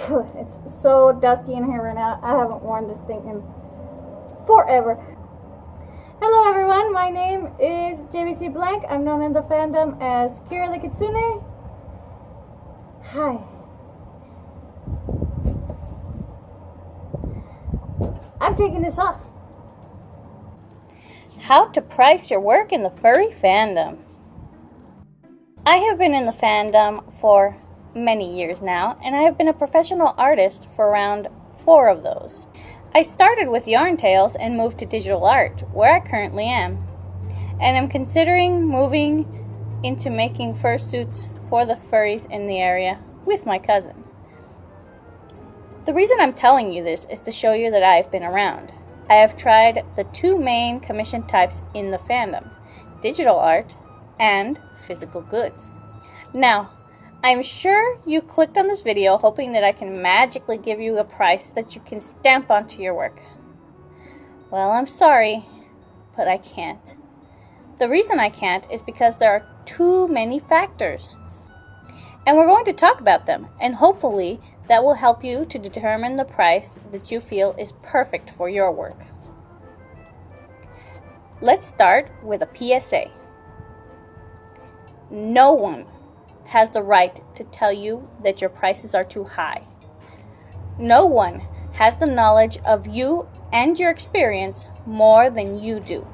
It's so dusty in here right now. I haven't worn this thing in forever. Hello everyone, my name is JBCBlank. I'm known in the fandom as Kira the Kitsune. Hi. I'm taking this off. How to price your work in the furry fandom. I have been in the fandom for many years now, and I have been a professional artist for around 4 of those. I started with yarn tales and moved to digital art, where I currently am, and am considering moving into making fursuits for the furries in the area with my cousin. The reason I'm telling you this is to show you that I've been around. I have tried the 2 main commission types in the fandom, digital art and physical goods. Now, I'm sure you clicked on this video hoping that I can magically give you a price that you can stamp onto your work. Well, I'm sorry, but I can't. The reason I can't is because there are too many factors. And we're going to talk about them, and hopefully that will help you to determine the price that you feel is perfect for your work. Let's start with a PSA. No one has the right to tell you that your prices are too high. No one has the knowledge of you and your experience more than you do.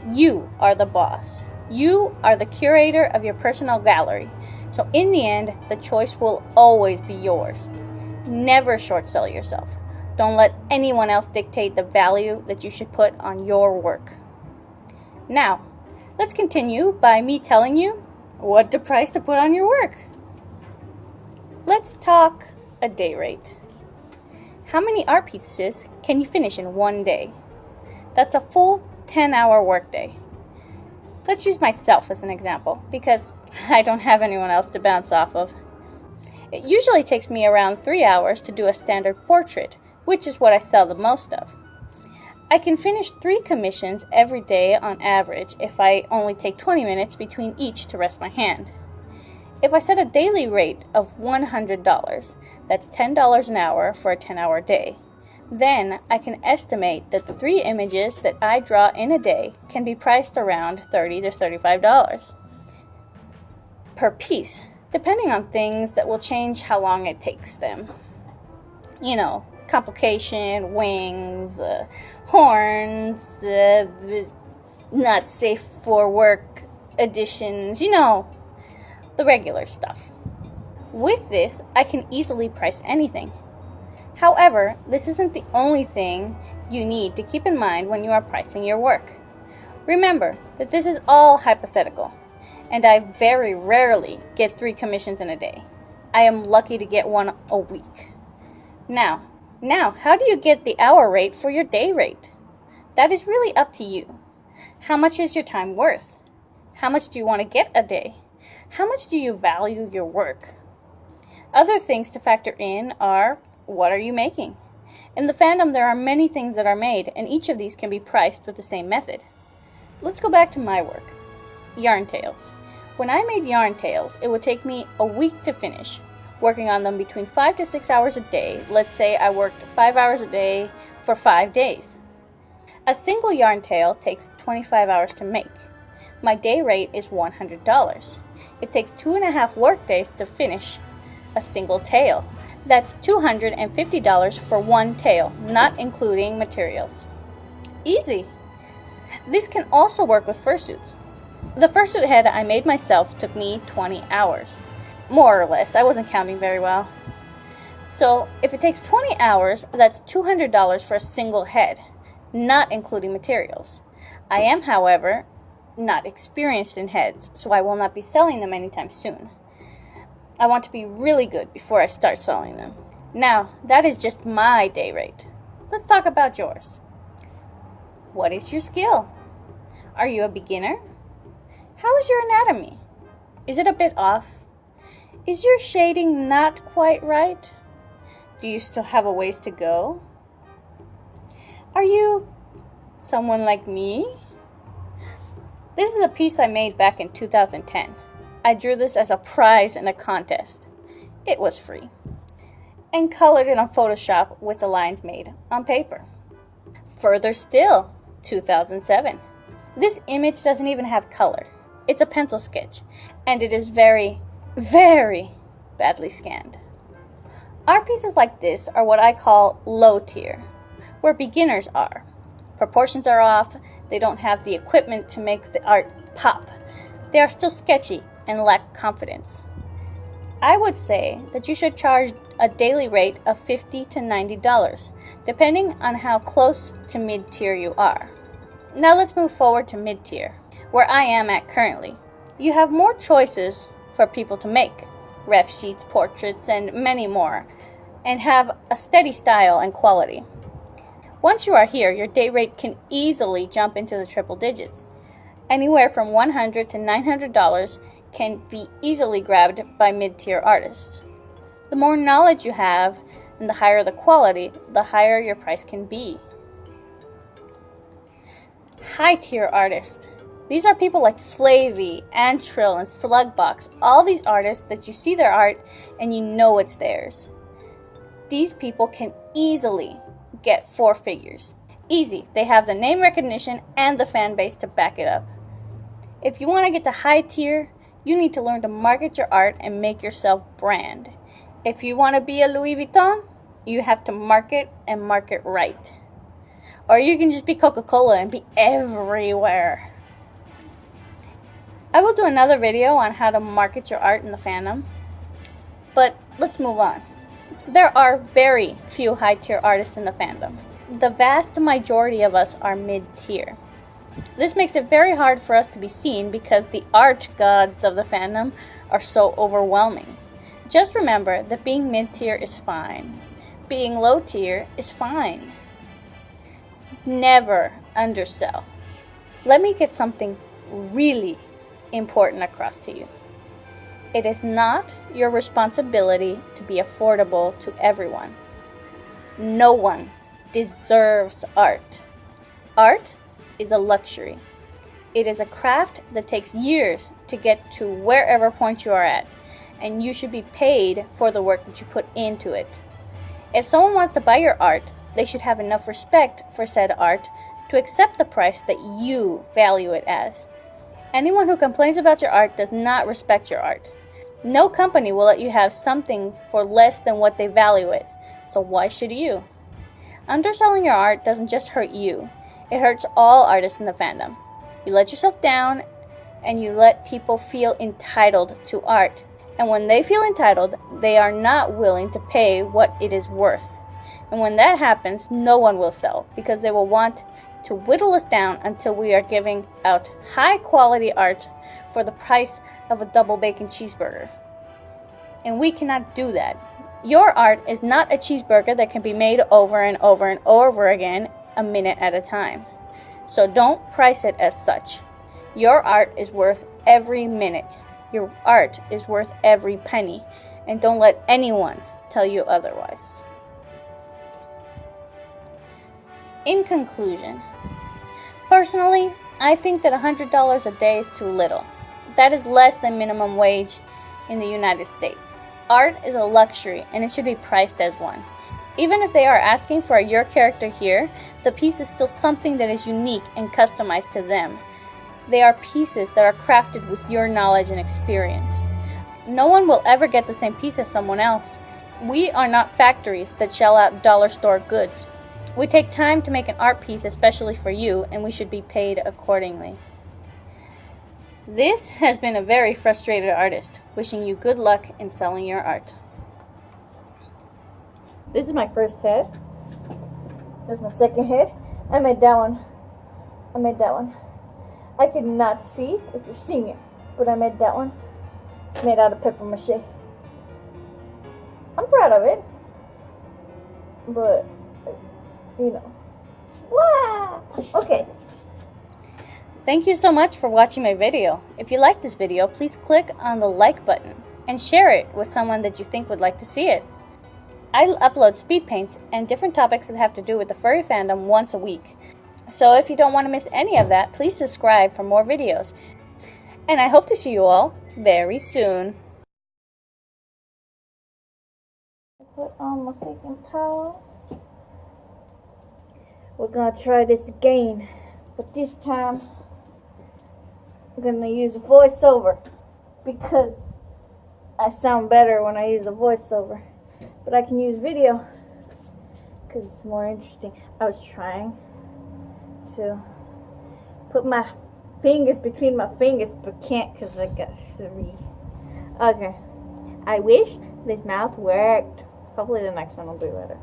You are the boss. You are the curator of your personal gallery. So in the end, the choice will always be yours. Never short sell yourself. Don't let anyone else dictate the value that you should put on your work. Now, let's continue by me telling you what the price to put on your work. Let's talk a day rate. How many art pieces can you finish in one day? That's a full 10-hour workday. Let's use myself as an example, because I don't have anyone else to bounce off of. It usually takes me around 3 hours to do a standard portrait, which is what I sell the most of. I can finish 3 commissions every day on average if I only take 20 minutes between each to rest my hand. If I set a daily rate of $100, that's $10 an hour for a 10-hour day, then I can estimate that the 3 images that I draw in a day can be priced around $30 to $35 per piece, depending on things that will change how long it takes them. You know, complication, wings, horns, not safe for work additions, you know, the regular stuff. With this, I can easily price anything. However, this isn't the only thing you need to keep in mind when you are pricing your work. Remember that this is all hypothetical, and I very rarely get 3 commissions in a day. I am lucky to get 1 a week. Now, how do you get the hour rate for your day rate? That is really up to you. How much is your time worth? How much do you want to get a day? How much do you value your work? Other things to factor in are, what are you making? In the fandom, there are many things that are made, and each of these can be priced with the same method. Let's go back to my work. Yarn tales. When I made yarn tales, it would take me a week to finish, working on them between 5 to 6 hours a day. Let's say I worked 5 hours a day for 5 days. A single yarn tale takes 25 hours to make. My day rate is $100. It takes 2.5 work days to finish a single tale. That's $250 for 1 tale, not including materials. Easy! This can also work with fursuits. The fursuit head I made myself took me 20 hours. More or less, I wasn't counting very well. So, if it takes 20 hours, that's $200 for a single head, not including materials. I am, however, not experienced in heads, so I will not be selling them anytime soon. I want to be really good before I start selling them. Now, that is just my day rate. Let's talk about yours. What is your skill? Are you a beginner? How is your anatomy? Is it a bit off? Is your shading not quite right? Do you still have a ways to go? Are you someone like me? This is a piece I made back in 2010. I drew this as a prize in a contest. It was free. and colored it on Photoshop with the lines made on paper. Further still, 2007. This image doesn't even have color. It's a pencil sketch, and it is very, very badly scanned. Art pieces like this are what I call low tier, where beginners are. Proportions are off, they don't have the equipment to make the art pop. They are still sketchy and lack confidence. I would say that you should charge a daily rate of $50 to $90, depending on how close to mid-tier you are. Now let's move forward to mid-tier, where I am at currently. You have more choices for people to make, ref sheets, portraits, and many more, and have a steady style and quality. Once you are here, your day rate can easily jump into the triple digits. Anywhere from $100 to $900 can be easily grabbed by mid-tier artists. The more knowledge you have and the higher the quality, the higher your price can be. High-tier artists. These are people like Flavy, Antrill, and Slugbox. All these artists that you see their art and you know it's theirs. These people can easily get 4 figures. Easy. They have the name recognition and the fan base to back it up. If you want to get to high tier, you need to learn to market your art and make yourself brand. If you want to be a Louis Vuitton, you have to market and market right. Or you can just be Coca-Cola and be everywhere. I will do another video on how to market your art in the fandom, but let's move on. There are very few high-tier artists in the fandom. The vast majority of us are mid-tier. This makes it very hard for us to be seen because the art gods of the fandom are so overwhelming. Just remember that being mid-tier is fine. Being low-tier is fine. Never undersell. Let me get something really important across to you. It is not your responsibility to be affordable to everyone. No one deserves art. Art is a luxury. It is a craft that takes years to get to wherever point you are at, and you should be paid for the work that you put into it. If someone wants to buy your art, they should have enough respect for said art to accept the price that you value it as. Anyone who complains about your art does not respect your art. No company will let you have something for less than what they value it, so why should you? Underselling your art doesn't just hurt you, it hurts all artists in the fandom. You let yourself down, and you let people feel entitled to art. And when they feel entitled, they are not willing to pay what it is worth. And when that happens, no one will sell, because they will want to whittle us down until we are giving out high quality art for the price of a double bacon cheeseburger. And we cannot do that. Your art is not a cheeseburger that can be made over and over and over again a minute at a time. So don't price it as such. Your art is worth every minute. Your art is worth every penny. And don't let anyone tell you otherwise. In conclusion, personally, I think that $100 a day is too little. That is less than minimum wage in the United States. Art is a luxury and it should be priced as one. Even if they are asking for your character here, the piece is still something that is unique and customized to them. They are pieces that are crafted with your knowledge and experience. No one will ever get the same piece as someone else. We are not factories that shell out dollar store goods. We take time to make an art piece especially for you, and we should be paid accordingly. This has been a very frustrated artist, wishing you good luck in selling your art. This is my first head. This is my second head. I made that one. I could not see if you're seeing it, but I made that one. It's made out of paper mache. I'm proud of it, but you know. Wow! Okay. Thank you so much for watching my video. If you like this video, please click on the like button and share it with someone that you think would like to see it. I upload speed paints and different topics that have to do with the furry fandom once a week. So if you don't want to miss any of that, please subscribe for more videos. And I hope to see you all very soon. Put on my second power. We're gonna try this again, but this time I'm gonna use a voiceover because I sound better when I use a voiceover. But I can use video because it's more interesting. I was trying to put my fingers between my fingers, but can't because I got 3. Okay. I wish this mouth worked. Hopefully the next one will be better.